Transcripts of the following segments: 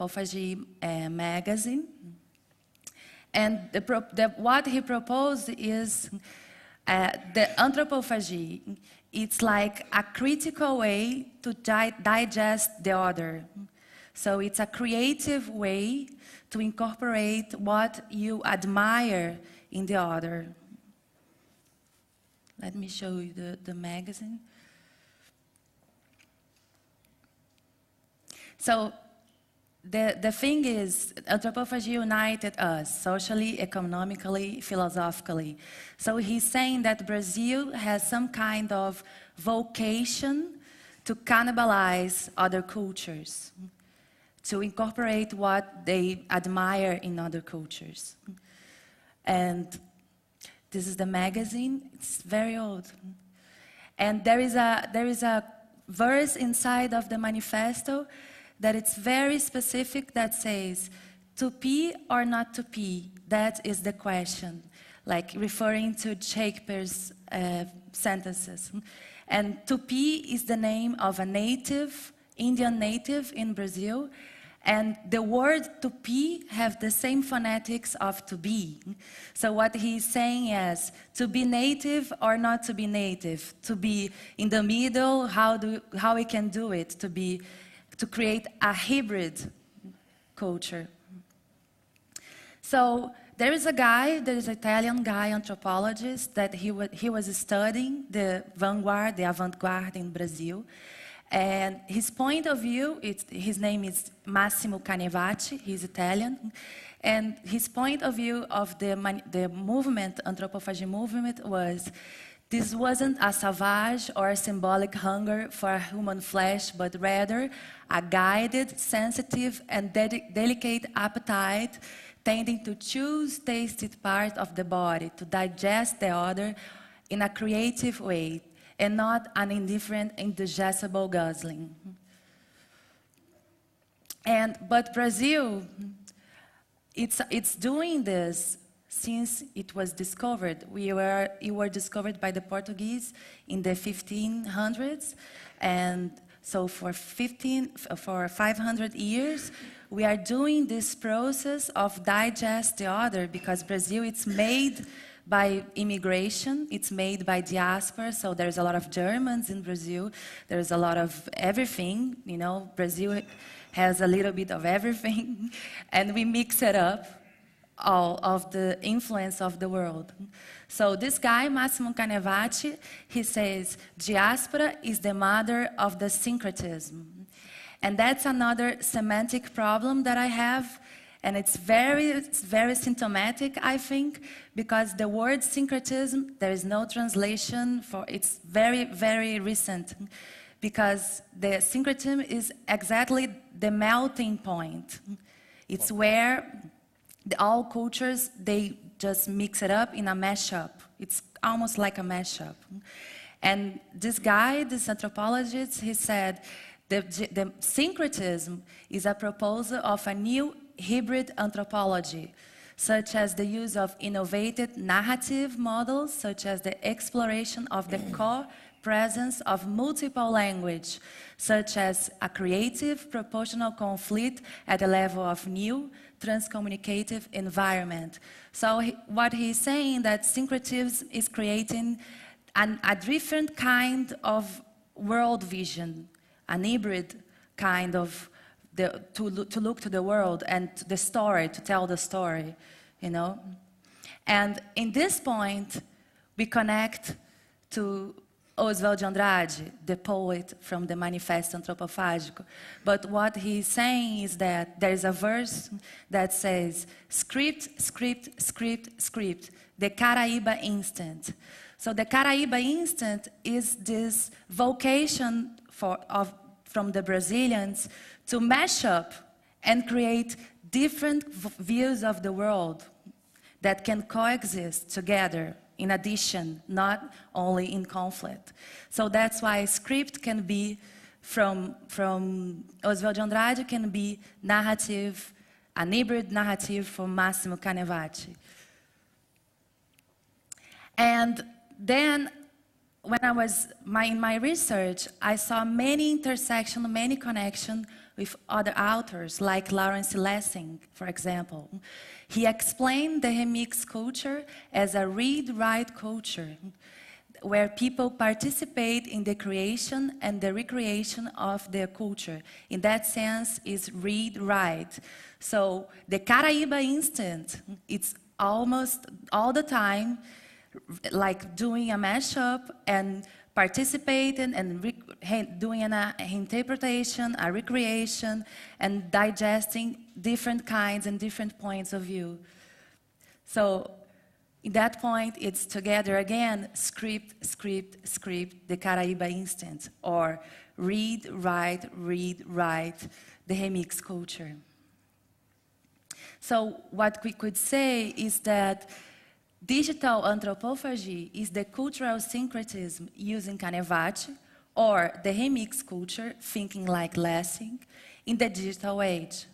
Anthropophagy magazine. And what he proposed is the anthropophagy. It's like a critical way to digest the other. So it's a creative way to incorporate what you admire in the other. Let me show you the magazine. So the thing is, anthropophagy united us socially, economically, philosophically. So he's saying that Brazil has some kind of vocation to cannibalize other cultures, to incorporate what they admire in other cultures. And this is the magazine. It's very old. And there is a verse inside of the manifesto that it's very specific that says, to pee or not to pee, that is the question, like referring to Shakespeare's sentences. And to pee is the name of a native, Indian native in Brazil, and the word to pee have the same phonetics of to be. So what he's saying is, to be native or not to be native, to be in the middle, how we can do it, to create a hybrid culture. So there is an Italian guy, anthropologist, that he was studying the vanguard, the avant-garde in Brazil. And his point of view, his name is Massimo Canevati, he's Italian. And his point of view of the movement, anthropophagy movement, was this wasn't a savage or a symbolic hunger for human flesh, but rather a guided, sensitive, and delicate appetite tending to choose tasted part of the body, to digest the other in a creative way, and not an indifferent, indigestible guzzling. But Brazil, it's doing this since it was discovered. It were discovered by the Portuguese in the 1500s, and so for 500 years, we are doing this process of digest the other, because Brazil, it's made by immigration, it's made by diaspora, so there's a lot of Germans in Brazil, there's a lot of everything, you know, Brazil has a little bit of everything, and we mix it up, all of the influence of the world. So this guy, Massimo Canevati, he says, diaspora is the mother of the syncretism. And that's another semantic problem that I have, and it's very symptomatic, I think, because the word syncretism, there is no translation for, it's very, very recent, because the syncretism is exactly the melting point. It's where all cultures, they just mix it up in a mashup. It's almost like a mashup. And this guy, this anthropologist, he said, the syncretism is a proposal of a new hybrid anthropology, such as the use of innovative narrative models, such as the exploration of the core presence of multiple language, such as a creative proportional conflict at the level of new transcommunicative environment. So what he's saying that syncretism is creating a different kind of world vision, an hybrid kind of to look to the world and the story, to tell the story, you know. And in this point, we connect to Oswald de Andrade, the poet from the Manifesto Antropofágico. But what he's saying is that there is a verse that says, script, script, script, script, the Caraíba instant. So the Caraíba instant is this vocation from the Brazilians to mash up and create different views of the world that can coexist together, in addition, not only in conflict. So that's why script can be, from Oswald de Andrade, can be narrative, an hybrid narrative from Massimo Canevati. And then, when I was in my research, I saw many intersections, many connections with other authors, like Lawrence Lessing, for example. He explained the remix culture as a read-write culture, where people participate in the creation and the recreation of their culture. In that sense, is read-write. So the Caraíba instant, it's almost all the time like doing a mashup and participating and doing an interpretation, a recreation, and digesting different kinds and different points of view. So in that point, it's together again, script, script, script, the Caraíba instant, or read, write, the remix culture. So what we could say is that digital anthropophagy is the cultural syncretism using Canevati, or the remix culture, thinking like Lessing, in the digital age.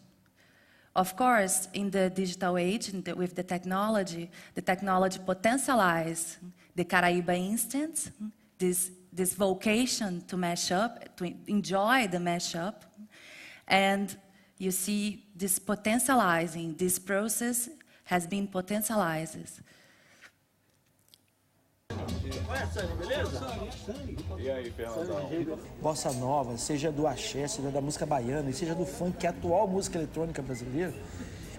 Of course, in the digital age, with the technology potentializes the Caraíba instant, this vocation to mash up, to enjoy the mashup, and you see this potentializing, this process has been potentialized. E aí, Fernandão? Bossa nova, seja do axé, seja da música baiana, seja do funk, que é a atual música eletrônica brasileira,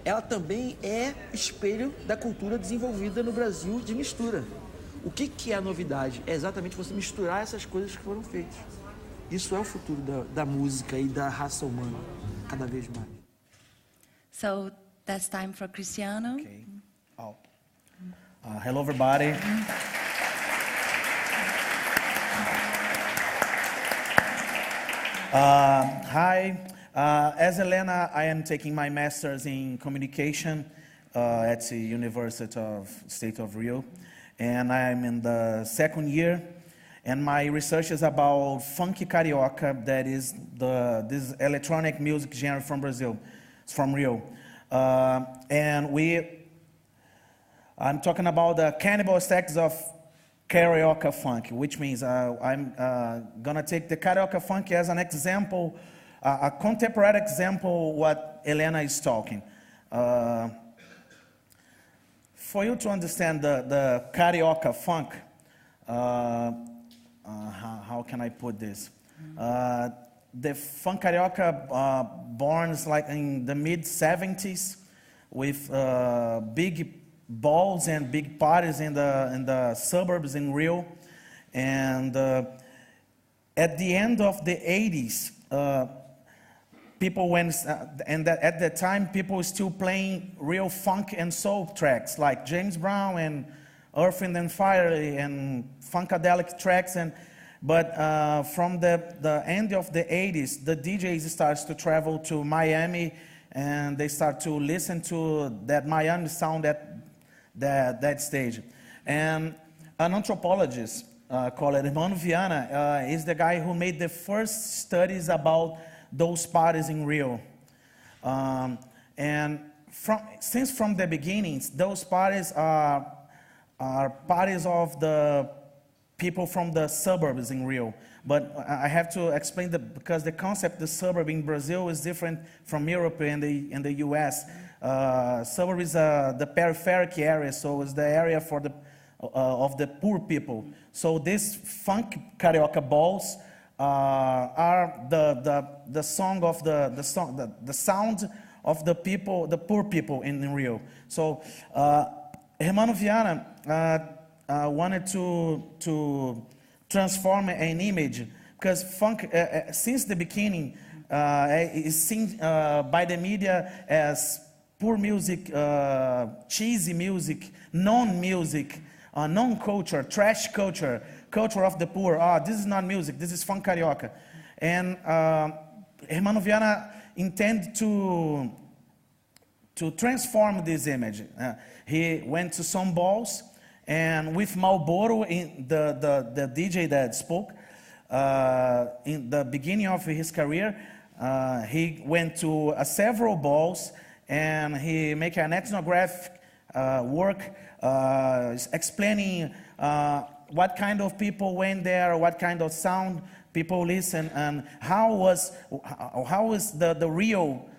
ela também é espelho da cultura desenvolvida no Brasil de mistura. O que é a novidade? É exatamente você misturar essas coisas que foram feitas. Isso é o futuro da música e da raça humana, cada vez mais. So, that's time for Cristiano. Okay. Oh. Hello, everybody. Hi, as Helena, I am taking my master's in communication at the University of State of Rio, and I'm in the second year, and my research is about funky carioca, that is this electronic music genre from Brazil, it's from Rio, and I'm talking about the cannibalist acts of carioca funk, which means I'm gonna take the carioca funk as an example, a contemporary example what Helena is talking. For you to understand the carioca funk, how can I put this? The funk carioca born like in the mid-70s with big balls and big parties in the suburbs in Rio, and at the end of the 80s, people went, at that time people were still playing real funk and soul tracks like James Brown and Earth, Wind and Fire and funkadelic tracks, but from the end of the 80s, the DJs starts to travel to Miami, and they start to listen to that Miami sound that stage. And an anthropologist called Hermano Viana is the guy who made the first studies about those parties in Rio. And since from the beginnings, those parties are parties of the people from the suburbs in Rio. But I have to explain because the concept, the suburb in Brazil is different from Europe and the US. Suburb is the peripheric area, so it's the area for of the poor people. So these funk carioca balls are the song of the sound of the people, the poor people in Rio. So Hermano Viana wanted to transform an image, because funk since the beginning is seen by the media as poor music, cheesy music, non-music, non-culture, trash culture, culture of the poor. This is not music, this is funk carioca. And Hermano Viana intended to transform this image. He went to some balls, and with Malboro, the DJ that spoke, in the beginning of his career, he went to several balls, and he made an ethnographic work explaining what kind of people went there, what kind of sound people listen, and how is the Rio